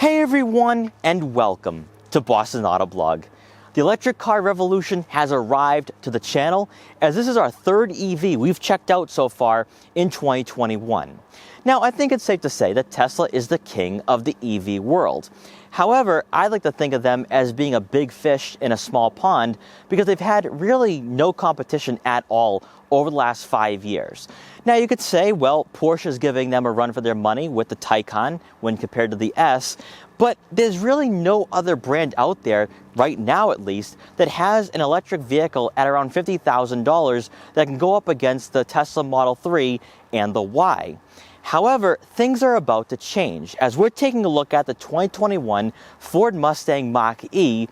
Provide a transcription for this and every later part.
Hey everyone, and welcome to Boston Autoblog. The electric car revolution has arrived to the channel, as this is our third EV we've checked out so far in 2021. Now, I think it's safe to say that Tesla is the king of the EV world. However, I like to think of them as being a big fish in a small pond because they've had really no competition at all over the last 5 years. Now you could say, well, Porsche is giving them a run for their money with the Taycan when compared to the S, but there's really no other brand out there, right now at least, that has an electric vehicle at around $50,000 that can go up against the Tesla Model 3 and the Y. However, things are about to change as we're taking a look at the 2021 Ford Mustang Mach-E,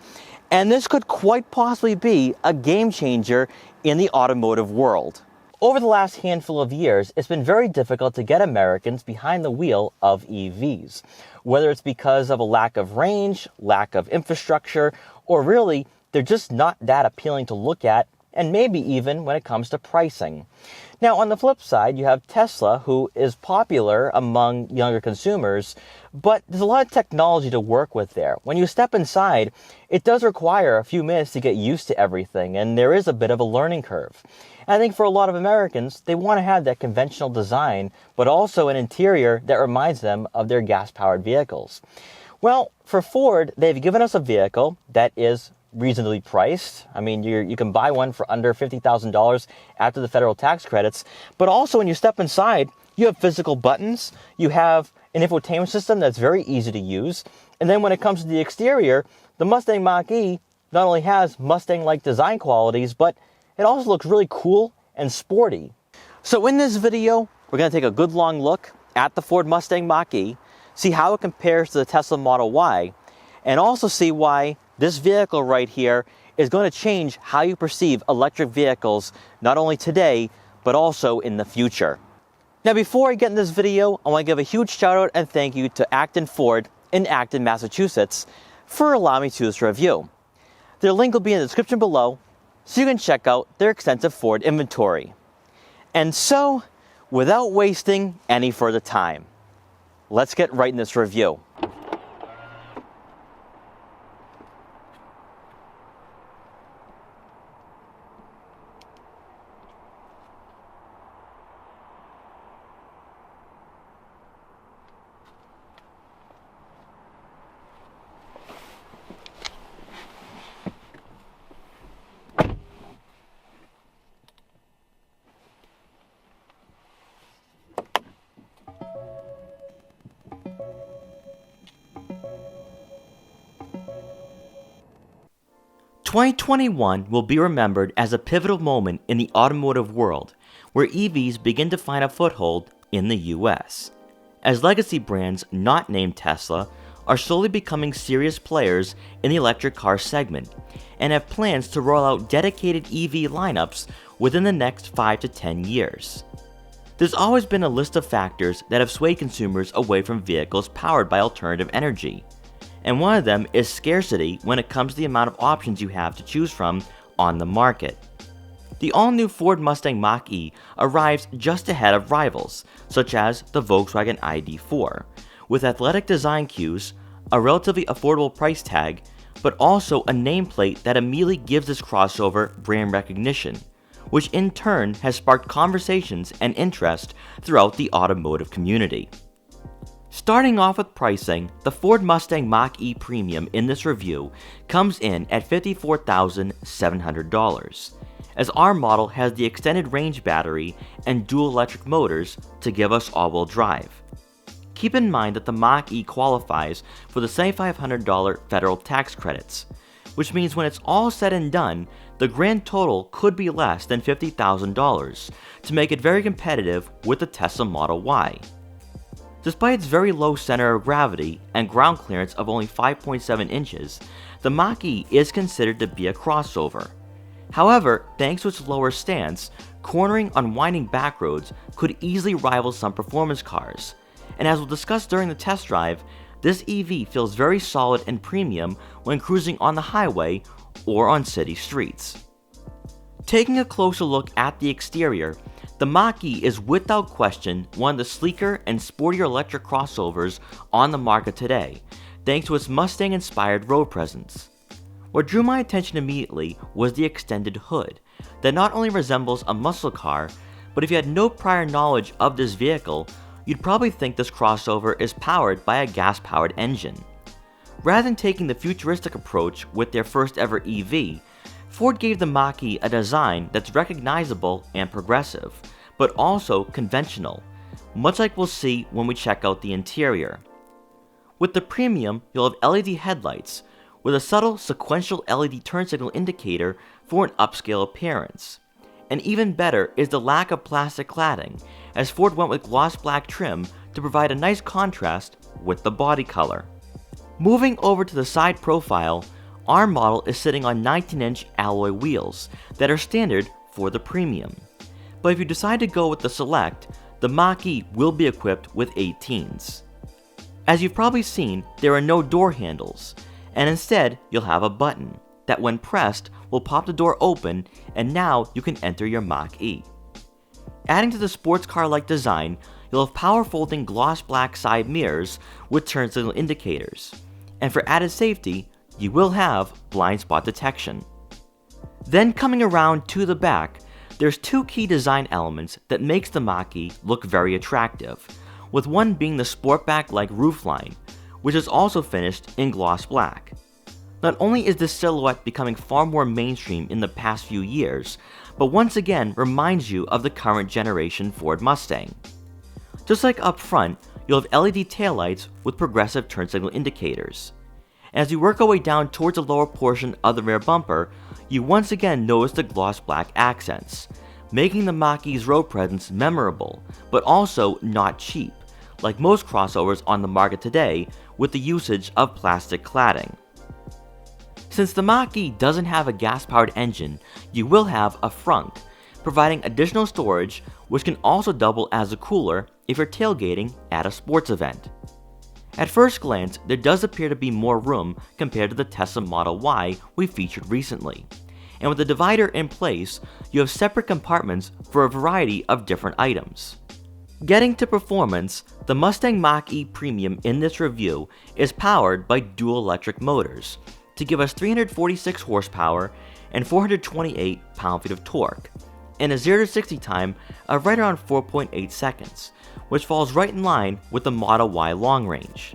and this could quite possibly be a game changer in the automotive world. Over the last handful of years, it's been very difficult to get Americans behind the wheel of EVs, whether it's because of a lack of range, lack of infrastructure, or really, they're just not that appealing to look at, and maybe even when it comes to pricing. Now, on the flip side, you have Tesla, who is popular among younger consumers, but there's a lot of technology to work with there. When you step inside, it does require a few minutes to get used to everything, and there is a bit of a learning curve. And I think for a lot of Americans, they want to have that conventional design, but also an interior that reminds them of their gas-powered vehicles. Well, for Ford, they've given us a vehicle that is reasonably priced. I mean, you can buy one for under $50,000 after the federal tax credits, but also when you step inside, you have physical buttons, you have an infotainment system that's very easy to use, and then when it comes to the exterior, the Mustang Mach-E not only has Mustang-like design qualities, but it also looks really cool and sporty. So in this video, we're going to take a good long look at the Ford Mustang Mach-E, see how it compares to the Tesla Model Y, and also see why this vehicle right here is going to change how you perceive electric vehicles, not only today, but also in the future. Now, before I get in this video, I want to give a huge shout out and thank you to Acton Ford in Acton, Massachusetts, for allowing me to do this review. Their link will be in the description below, so you can check out their extensive Ford inventory. And so, without wasting any further time, let's get right in this review. "2021 will be remembered as a pivotal moment in the automotive world, where EVs begin to find a foothold in the US, as legacy brands not named Tesla are slowly becoming serious players in the electric car segment, and have plans to roll out dedicated EV lineups within the next 5 to 10 years. There's always been a list of factors that have swayed consumers away from vehicles powered by alternative energy, and one of them is scarcity when it comes to the amount of options you have to choose from on the market. The all-new Ford Mustang Mach-E arrives just ahead of rivals, such as the Volkswagen ID.4, with athletic design cues, a relatively affordable price tag, but also a nameplate that immediately gives this crossover brand recognition, which in turn has sparked conversations and interest throughout the automotive community. Starting off with pricing, the Ford Mustang Mach-E Premium in this review comes in at $54,700, as our model has the extended range battery and dual electric motors to give us all-wheel drive. Keep in mind that the Mach-E qualifies for the $7,500 federal tax credits, which means when it's all said and done, the grand total could be less than $50,000 to make it very competitive with the Tesla Model Y. Despite its very low center of gravity and ground clearance of only 5.7 inches, the Mach-E is considered to be a crossover. However, thanks to its lower stance, cornering on winding back roads could easily rival some performance cars, and as we'll discuss during the test drive, this EV feels very solid and premium when cruising on the highway or on city streets. Taking a closer look at the exterior, The Mach-E is without question one of the sleeker and sportier electric crossovers on the market today, thanks to its Mustang-inspired road presence. What drew my attention immediately was the extended hood, that not only resembles a muscle car, but if you had no prior knowledge of this vehicle, you'd probably think this crossover is powered by a gas-powered engine. Rather than taking the futuristic approach with their first ever EV, Ford gave the Mach-E a design that's recognizable and progressive, but also conventional, much like we'll see when we check out the interior. With the Premium, you'll have LED headlights, with a subtle sequential LED turn signal indicator for an upscale appearance. And even better is the lack of plastic cladding, as Ford went with gloss black trim to provide a nice contrast with the body color. Moving over to the side profile, our model is sitting on 19-inch alloy wheels that are standard for the Premium. But if you decide to go with the Select, the Mach-E will be equipped with 18s. As you've probably seen, there are no door handles, and instead you'll have a button that when pressed will pop the door open, and now you can enter your Mach-E. Adding to the sports car-like design, you'll have power folding gloss black side mirrors with turn signal indicators, and for added safety, you will have blind spot detection. Then coming around to the back, there's two key design elements that makes the Mach-E look very attractive, with one being the Sportback-like roofline, which is also finished in gloss black. Not only is this silhouette becoming far more mainstream in the past few years, but once again reminds you of the current generation Ford Mustang. Just like up front, you'll have LED taillights with progressive turn signal indicators. As you work our way down towards the lower portion of the rear bumper, you once again notice the gloss black accents, making the Mach-E's road presence memorable, but also not cheap, like most crossovers on the market today with the usage of plastic cladding. Since the Mach-E doesn't have a gas-powered engine, you will have a frunk, providing additional storage which can also double as a cooler if you're tailgating at a sports event. At first glance, there does appear to be more room compared to the Tesla Model Y we featured recently, and with the divider in place, you have separate compartments for a variety of different items. Getting to performance, the Mustang Mach-E Premium in this review is powered by dual electric motors to give us 346 horsepower and 428 pound-feet of torque, and a 0 to 60 time of right around 4.8 seconds, which falls right in line with the Model Y long range.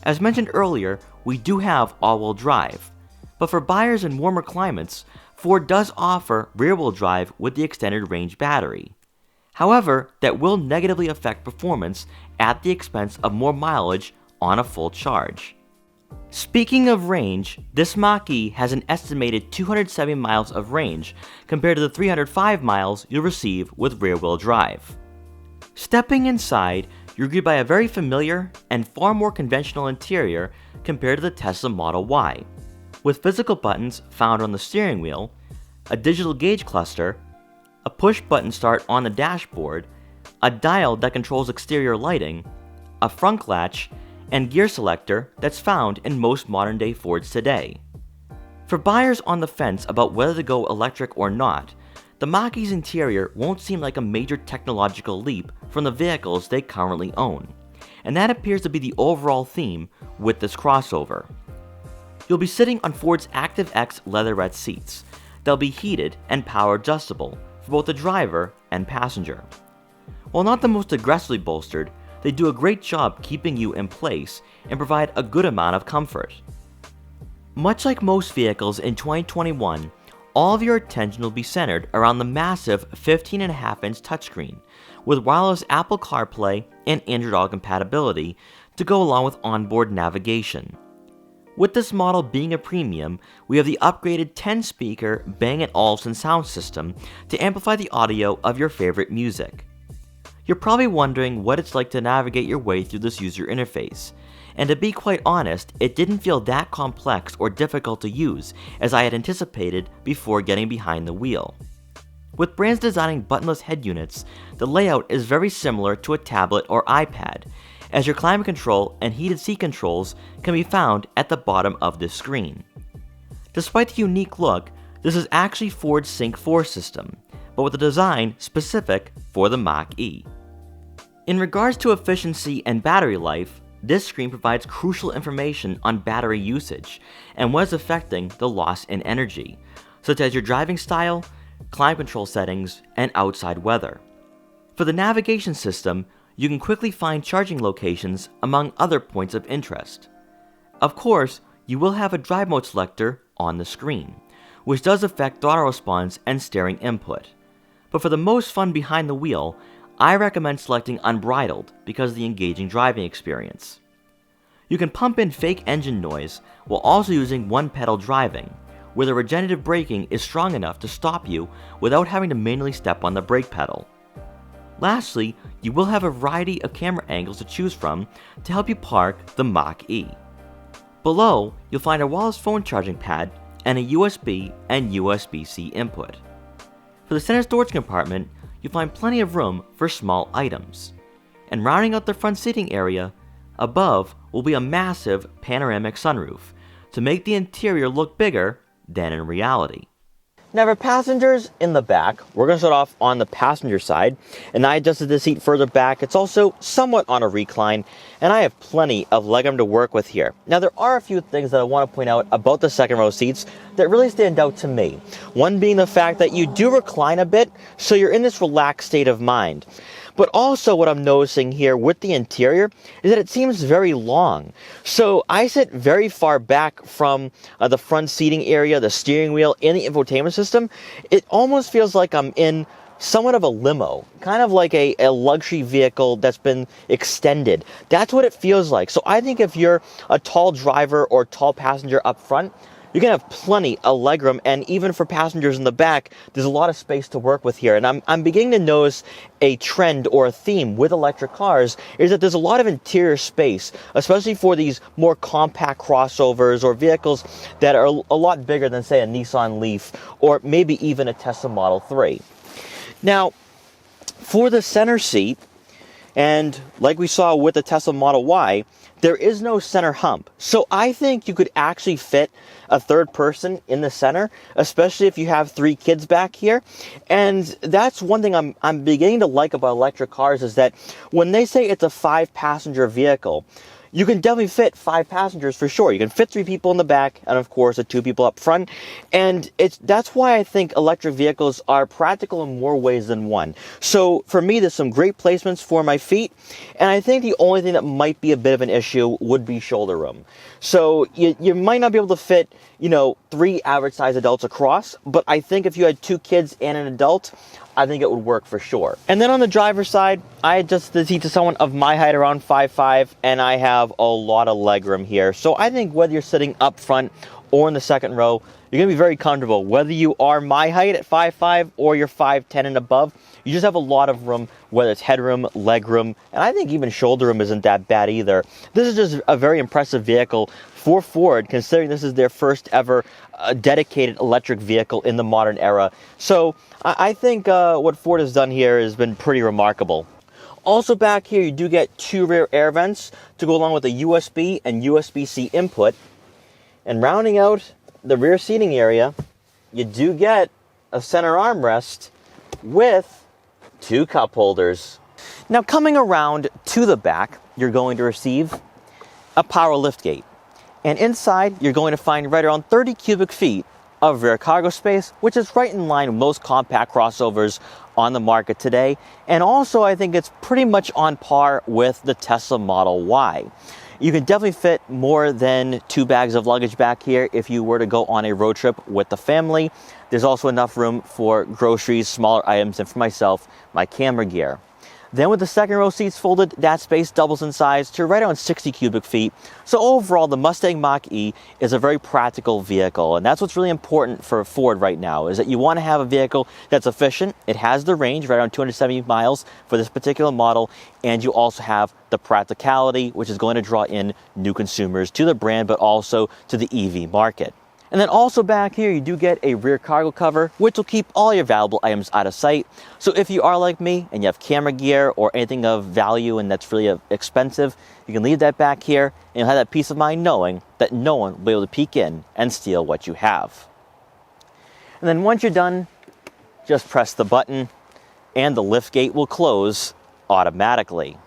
As mentioned earlier, we do have all-wheel drive, but for buyers in warmer climates, Ford does offer rear-wheel drive with the extended range battery. However, that will negatively affect performance at the expense of more mileage on a full charge. Speaking of range, this Mach-E has an estimated 270 miles of range compared to the 305 miles you'll receive with rear-wheel drive. Stepping inside, you're greeted by a very familiar and far more conventional interior compared to the Tesla Model Y, with physical buttons found on the steering wheel, a digital gauge cluster, a push-button start on the dashboard, a dial that controls exterior lighting, a frunk latch, and gear selector that's found in most modern-day Fords today. For buyers on the fence about whether to go electric or not, the Mach-E's interior won't seem like a major technological leap from the vehicles they currently own, and that appears to be the overall theme with this crossover. You'll be sitting on Ford's ActiveX leatherette seats. They'll be heated and power adjustable for both the driver and passenger. While not the most aggressively bolstered, they do a great job keeping you in place and provide a good amount of comfort. Much like most vehicles in 2021, all of your attention will be centered around the massive 15.5-inch touchscreen with wireless Apple CarPlay and Android Auto compatibility to go along with onboard navigation. With this model being a premium, we have the upgraded 10-speaker Bang & Olufsen sound system to amplify the audio of your favorite music. You're probably wondering what it's like to navigate your way through this user interface, and to be quite honest, it didn't feel that complex or difficult to use as I had anticipated before getting behind the wheel. With brands designing buttonless head units, the layout is very similar to a tablet or iPad, as your climate control and heated seat controls can be found at the bottom of this screen. Despite the unique look, this is actually Ford's Sync 4 system, but with a design specific for the Mach-E. In regards to efficiency and battery life, This screen provides crucial information on battery usage and what is affecting the loss in energy, such as your driving style, climate control settings, and outside weather. For the navigation system, you can quickly find charging locations among other points of interest. Of course, you will have a drive mode selector on the screen, which does affect throttle response and steering input. But for the most fun behind the wheel, I recommend selecting Unbridled because of the engaging driving experience. You can pump in fake engine noise while also using one-pedal driving, where the regenerative braking is strong enough to stop you without having to manually step on the brake pedal. Lastly, you will have a variety of camera angles to choose from to help you park the Mach-E. Below, you'll find a wireless phone charging pad and a USB and USB-C input. For the center storage compartment, you'll find plenty of room for small items. And rounding out the front seating area, above will be a massive panoramic sunroof to make the interior look bigger than in reality. Now for passengers in the back, we're going to start off on the passenger side, and I adjusted the seat further back. It's also somewhat on a recline, and I have plenty of legroom to work with here. Now there are a few things that I want to point out about the second row seats that really stand out to me. One being the fact that you do recline a bit, so you're in this relaxed state of mind. But also what I'm noticing here with the interior is that it seems very long. So I sit very far back from the front seating area, the steering wheel, and the infotainment system. It almost feels like I'm in somewhat of a limo, kind of like a luxury vehicle that's been extended. That's what it feels like. So I think if you're a tall driver or tall passenger up front, you're going to have plenty of legroom, and even for passengers in the back, there's a lot of space to work with here. And I'm beginning to notice a trend or a theme with electric cars is that there's a lot of interior space, especially for these more compact crossovers or vehicles that are a lot bigger than, say, a Nissan Leaf or maybe even a Tesla Model 3. Now, for the center seat, and like we saw with the Tesla Model Y, there is no center hump. So I think you could actually fit a third person in the center, especially if you have 3 kids back here. And that's one thing I'm beginning to like about electric cars is that when they say it's a 5-passenger vehicle, you can definitely fit 5 passengers for sure. You can fit 3 people in the back and of course the 2 people up front. And that's why I think electric vehicles are practical in more ways than one. So for me, there's some great placements for my feet. And I think the only thing that might be a bit of an issue would be shoulder room. So you might not be able to fit, 3 average size adults across. But I think if you had 2 kids and an adult, I think it would work for sure. And then on the driver's side, I adjusted the seat to someone of my height, around 5'5", and I have a lot of legroom here. So I think whether you're sitting up front or in the second row, you're going to be very comfortable. Whether you are my height at 5'5" or you're 5'10" and above, you just have a lot of room, whether it's headroom, legroom, and I think even shoulder room isn't that bad either. This is just a very impressive vehicle for Ford, considering this is their first ever dedicated electric vehicle in the modern era. So I think what Ford has done here has been pretty remarkable. Also back here, you do get 2 rear air vents to go along with a USB and USB-C input. And rounding out the rear seating area, you do get a center armrest with 2 cup holders. Now coming around to the back, you're going to receive a power liftgate. And inside, you're going to find right around 30 cubic feet of rear cargo space, which is right in line with most compact crossovers on the market today. And also, I think it's pretty much on par with the Tesla Model Y. You can definitely fit more than 2 bags of luggage back here if you were to go on a road trip with the family. There's also enough room for groceries, smaller items, and for myself, my camera gear. Then with the second row seats folded, that space doubles in size to right around 60 cubic feet. So overall, the Mustang Mach-E is a very practical vehicle, and that's what's really important for Ford right now, is that you want to have a vehicle that's efficient. It has the range, right around 270 miles for this particular model, and you also have the practicality, which is going to draw in new consumers to the brand, but also to the EV market. And then also back here, you do get a rear cargo cover, which will keep all your valuable items out of sight. So if you are like me and you have camera gear or anything of value and that's really expensive, you can leave that back here and you'll have that peace of mind knowing that no one will be able to peek in and steal what you have. And then once you're done, just press the button and the liftgate will close automatically.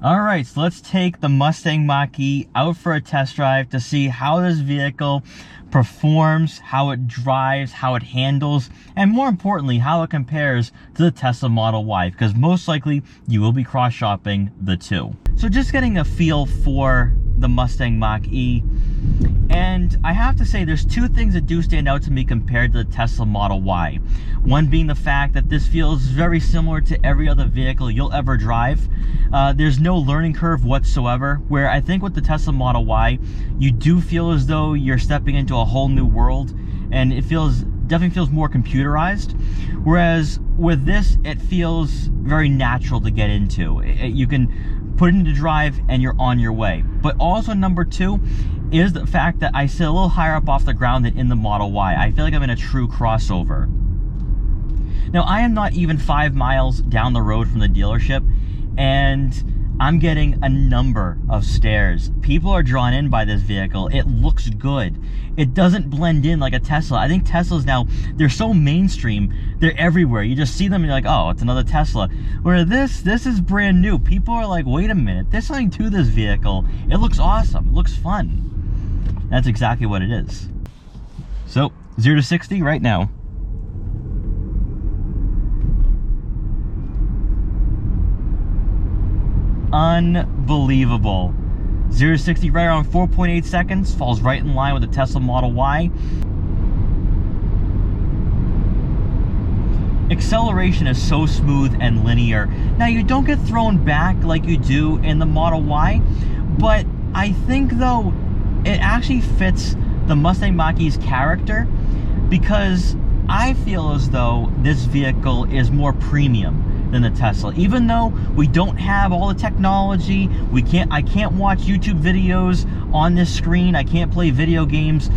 All right, so let's take the Mustang Mach-E out for a test drive to see how this vehicle performs, how it drives, how it handles, and more importantly, how it compares to the Tesla Model Y, because most likely you will be cross-shopping the two. So just getting a feel for the Mustang Mach-E, and I have to say there's two things that do stand out to me compared to the Tesla Model Y. One being the fact that this feels very similar to every other vehicle you'll ever drive. There's no learning curve whatsoever, where I think with the Tesla Model Y, you do feel as though you're stepping into a whole new world, and it definitely feels more computerized. Whereas with this, it feels very natural to get into. You can put it into drive and you're on your way. But also number two is the fact that I sit a little higher up off the ground than in the Model Y. I feel like I'm in a true crossover. Now, I am not even 5 miles down the road from the dealership, and I'm getting a number of stares. People are drawn in by this vehicle. It looks good. It doesn't blend in like a Tesla. I think Teslas now, they're so mainstream, they're everywhere. You just see them and you're like, oh, it's another Tesla. Where this is brand new. People are like, wait a minute, there's something to this vehicle. It looks awesome, it looks fun. That's exactly what it is. So, 0 to 60 right now. Unbelievable. 0 to 60 right around 4.8 seconds, falls right in line with the Tesla Model Y. Acceleration is so smooth and linear. Now, you don't get thrown back like you do in the Model Y, but I think though it actually fits the Mustang Mach-E's character, because I feel as though this vehicle is more premium than the Tesla. Even though we don't have all the technology, I can't watch YouTube videos on this screen, I can't play video games,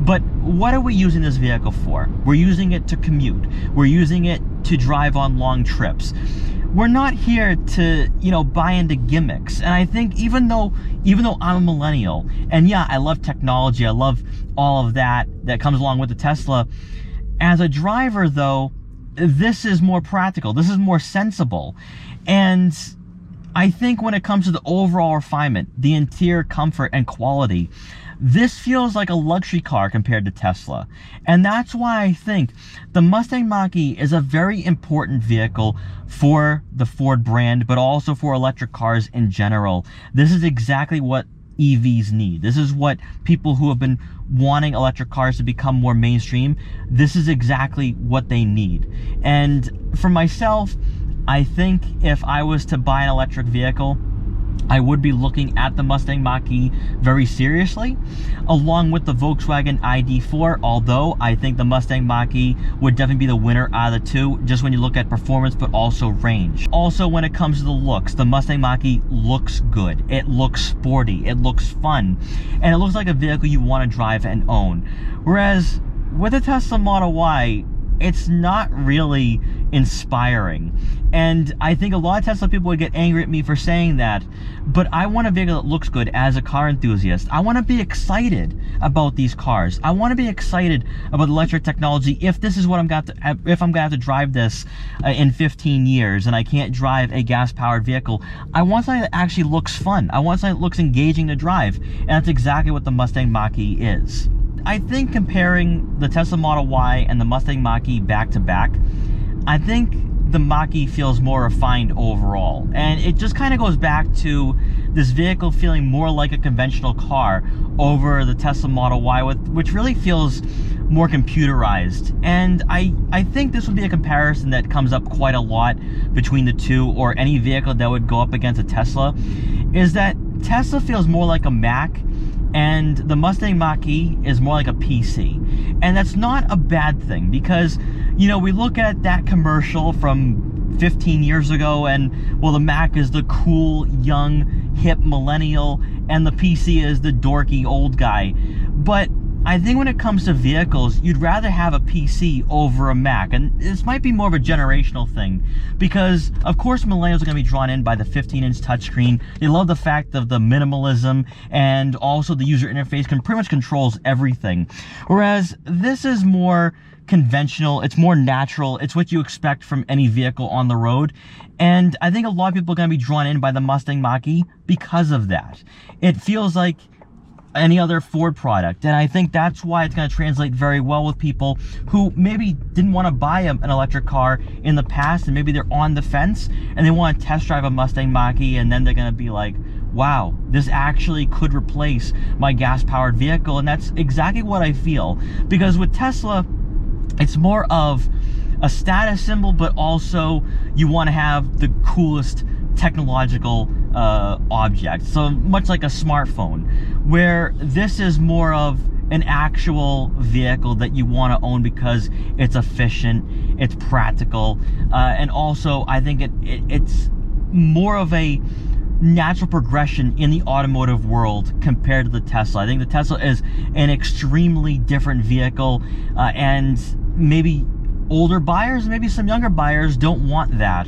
but what are we using this vehicle for? We're using it to commute. We're using it to drive on long trips. We're not here to, buy into gimmicks. And I think even though I'm a millennial, and yeah, I love technology, I love all of that comes along with the Tesla, as a driver though, this is more practical, this is more sensible. And I think when it comes to the overall refinement, the interior comfort and quality, this feels like a luxury car compared to Tesla. And that's why I think the Mustang Mach-E is a very important vehicle for the Ford brand, but also for electric cars in general. This is exactly what EVs need. This is what people who have been wanting electric cars to become more mainstream, this is exactly what they need. And for myself, I think if I was to buy an electric vehicle, I would be looking at the Mustang Mach-E very seriously, along with the Volkswagen ID.4, although I think the Mustang Mach-E would definitely be the winner out of the two, just when you look at performance, but also range. Also, when it comes to the looks, the Mustang Mach-E looks good. It looks sporty, it looks fun, and it looks like a vehicle you want to drive and own. Whereas, with the Tesla Model Y, it's not really inspiring. And I think a lot of Tesla people would get angry at me for saying that, but I want a vehicle that looks good as a car enthusiast. I want to be excited about these cars. I want to be excited about electric technology if this is what I'm going to have to drive this in 15 years and I can't drive a gas-powered vehicle. I want something that actually looks fun. I want something that looks engaging to drive, and that's exactly what the Mustang Mach-E is. I think comparing the Tesla Model Y and the Mustang Mach-E back to back, I think the Mach-E feels more refined overall. And it just kind of goes back to this vehicle feeling more like a conventional car over the Tesla Model Y, which really feels more computerized. And I think this would be a comparison that comes up quite a lot between the two, or any vehicle that would go up against a Tesla, is that Tesla feels more like a Mac, and the Mustang Mach-E is more like a PC. And that's not a bad thing, because, we look at that commercial from 15 years ago, and, well, the Mac is the cool, young, hip millennial, and the PC is the dorky old guy. But I think when it comes to vehicles, you'd rather have a PC over a Mac. And this might be more of a generational thing because, of course, millennials are going to be drawn in by the 15-inch touchscreen. They love the fact of the minimalism, and also the user interface pretty much controls everything. Whereas this is more conventional, it's more natural, it's what you expect from any vehicle on the road. And I think a lot of people are going to be drawn in by the Mustang Mach-E because of that. It feels like any other Ford product, and I think that's why it's going to translate very well with people who maybe didn't want to buy an electric car in the past, and maybe they're on the fence and they want to test drive a Mustang Mach-E, and then they're going to be like, wow, this actually could replace my gas-powered vehicle. And that's exactly what I feel, because with Tesla, it's more of a status symbol, but also you want to have the coolest technological object. So much like a smartphone, where this is more of an actual vehicle that you want to own because it's efficient, it's practical, and also I think it's more of a natural progression in the automotive world compared to the Tesla. I think the Tesla is an extremely different vehicle, and maybe older buyers, maybe some younger buyers don't want that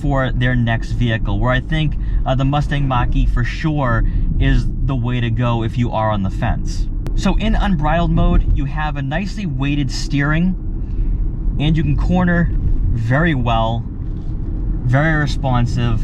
for their next vehicle, where I think the Mustang Mach-E for sure is the way to go if you are on the fence. So in unbridled mode, you have a nicely weighted steering, and you can corner very well, very responsive.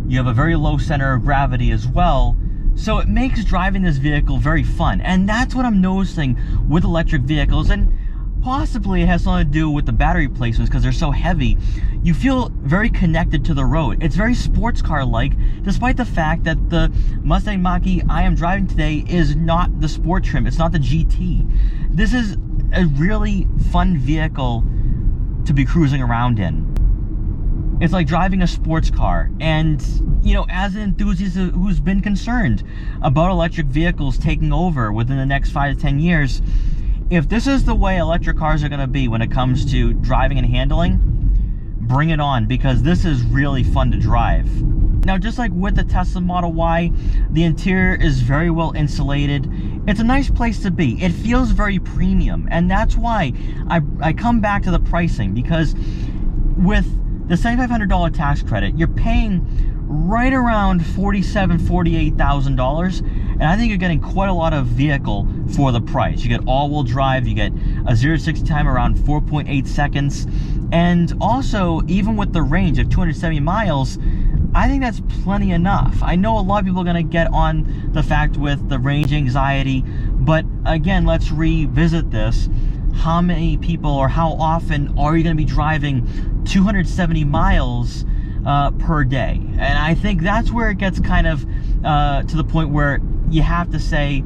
You have a very low center of gravity as well, so it makes driving this vehicle very fun. And that's what I'm noticing with electric vehicles, and possibly it has something to do with the battery placements because they're so heavy. You feel very connected to the road. It's very sports car-like, despite the fact that the Mustang Mach-E I am driving today is not the sport trim. It's not the GT. This is a really fun vehicle to be cruising around in. It's like driving a sports car. And, you know, as an enthusiast who's been concerned about electric vehicles taking over within the next 5 to 10 years, if this is the way electric cars are going to be when it comes to driving and handling, bring it on, because this is really fun to drive. Now, just like with the Tesla Model Y, the interior is very well insulated. It's a nice place to be. It feels very premium, and that's why I come back to the pricing, because with the $7,500 tax credit, you're paying right around $47,000, $48,000, and I think you're getting quite a lot of vehicle for the price. You get all-wheel drive, you get a 0 to 60 time around 4.8 seconds, and also, even with the range of 270 miles, I think that's plenty enough. I know a lot of people are going to get on the fact with the range anxiety, but again, let's revisit this. How many people, or how often are you going to be driving 270 miles per day? And I think that's where it gets kind of to the point where you have to say,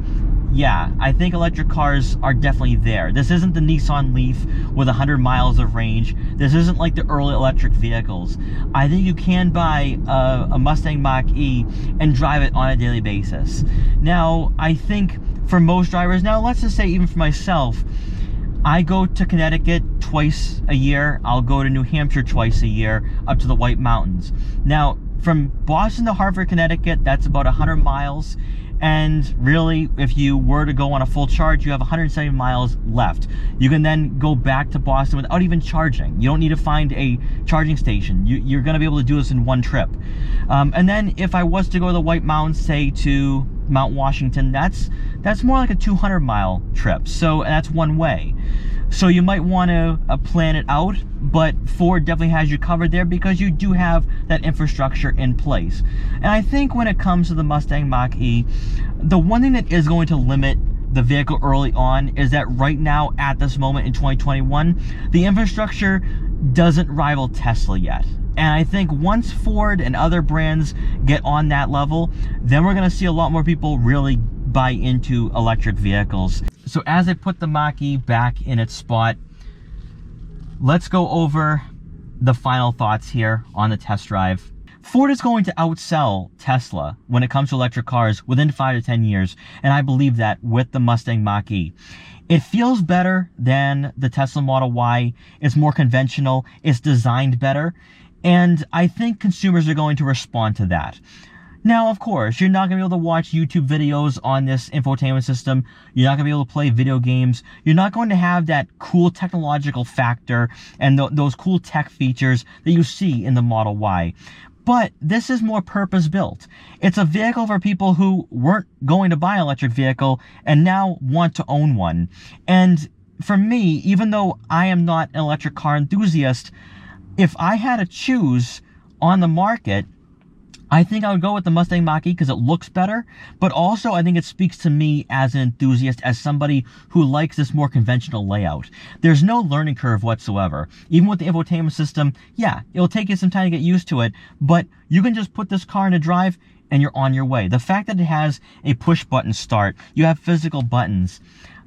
yeah, I think electric cars are definitely there. This isn't the Nissan Leaf with 100 miles of range. This isn't like the early electric vehicles. I think you can buy a Mustang Mach-E and drive it on a daily basis. Now, I think for most drivers, now let's just say even for myself, I go to Connecticut twice a year. I'll go to New Hampshire twice a year up to the White Mountains. Now, from Boston to Hartford, Connecticut, that's about 100 miles. And really, if you were to go on a full charge, you have 170 miles left. You can then go back to Boston without even charging. You don't need to find a charging station. You're going to be able to do this in one trip. And then if I was to go to the White Mountains, say to Mount Washington, that's more like a 200-mile trip. So that's one way. So you might want to plan it out, but Ford definitely has you covered there because you do have that infrastructure in place. And I think when it comes to the Mustang Mach-E, the one thing that is going to limit the vehicle early on is that right now, at this moment in 2021, the infrastructure doesn't rival Tesla yet. And I think once Ford and other brands get on that level, then we're going to see a lot more people really buy into electric vehicles. So as I put the Mach-E back in its spot, let's go over the final thoughts here on the test drive. Ford is going to outsell Tesla when it comes to electric cars within 5 to 10 years, and I believe that with the Mustang Mach-E. It feels better than the Tesla Model Y. It's more conventional. It's designed better. And I think consumers are going to respond to that. Now, of course, you're not going to be able to watch YouTube videos on this infotainment system. You're not going to be able to play video games. You're not going to have that cool technological factor and those cool tech features that you see in the Model Y. But this is more purpose-built. It's a vehicle for people who weren't going to buy an electric vehicle and now want to own one. And for me, even though I am not an electric car enthusiast, if I had to choose on the market, I think I would go with the Mustang Mach-E because it looks better, but also I think it speaks to me as an enthusiast, as somebody who likes this more conventional layout. There's no learning curve whatsoever. Even with the infotainment system, yeah, it'll take you some time to get used to it, but you can just put this car into drive and you're on your way. The fact that it has a push button start, you have physical buttons.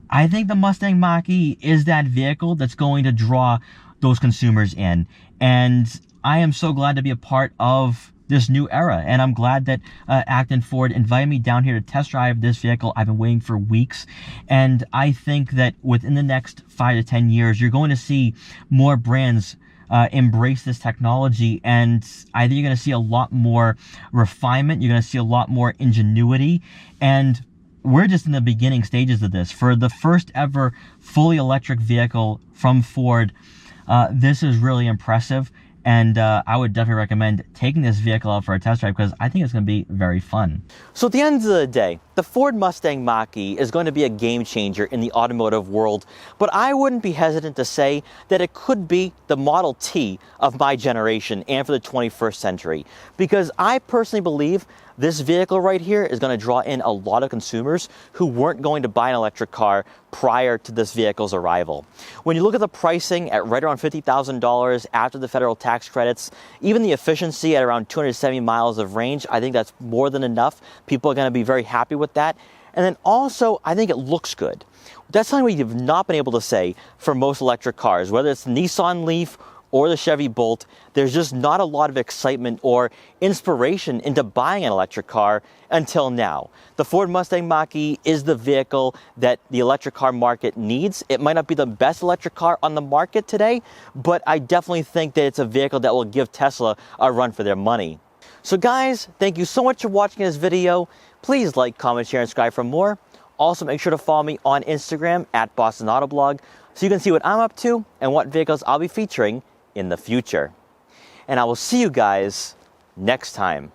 I think the Mustang Mach-E is that vehicle that's going to draw those consumers in. And I am so glad to be a part of this new era, and I'm glad that Acton Ford invited me down here to test drive this vehicle. I've been waiting for weeks, and I think that within the next 5 to 10 years, you're going to see more brands embrace this technology, and I think you're going to see a lot more refinement. You're going to see a lot more ingenuity, and we're just in the beginning stages of this. For the first ever fully electric vehicle from Ford, this is really impressive. And I would definitely recommend taking this vehicle out for a test drive because I think it's going to be very fun. So at the end of the day, the Ford Mustang Mach-E is going to be a game changer in the automotive world, but I wouldn't be hesitant to say that it could be the Model T of my generation and for the 21st century, because I personally believe this vehicle right here is going to draw in a lot of consumers who weren't going to buy an electric car prior to this vehicle's arrival. When you look at the pricing at right around $50,000 after the federal tax credits, even the efficiency at around 270 miles of range, I think that's more than enough. People are going to be very happy with that. And then also, I think it looks good. That's something we have not been able to say for most electric cars, whether it's the Nissan Leaf or the Chevy Bolt. There's just not a lot of excitement or inspiration into buying an electric car until now. The Ford Mustang Mach-E is the vehicle that the electric car market needs. It might not be the best electric car on the market today, but I definitely think that it's a vehicle that will give Tesla a run for their money. So guys, thank you so much for watching this video. Please like, comment, share, and subscribe for more. Also, make sure to follow me on Instagram at Boston Autoblog so you can see what I'm up to and what vehicles I'll be featuring in the future. And I will see you guys next time.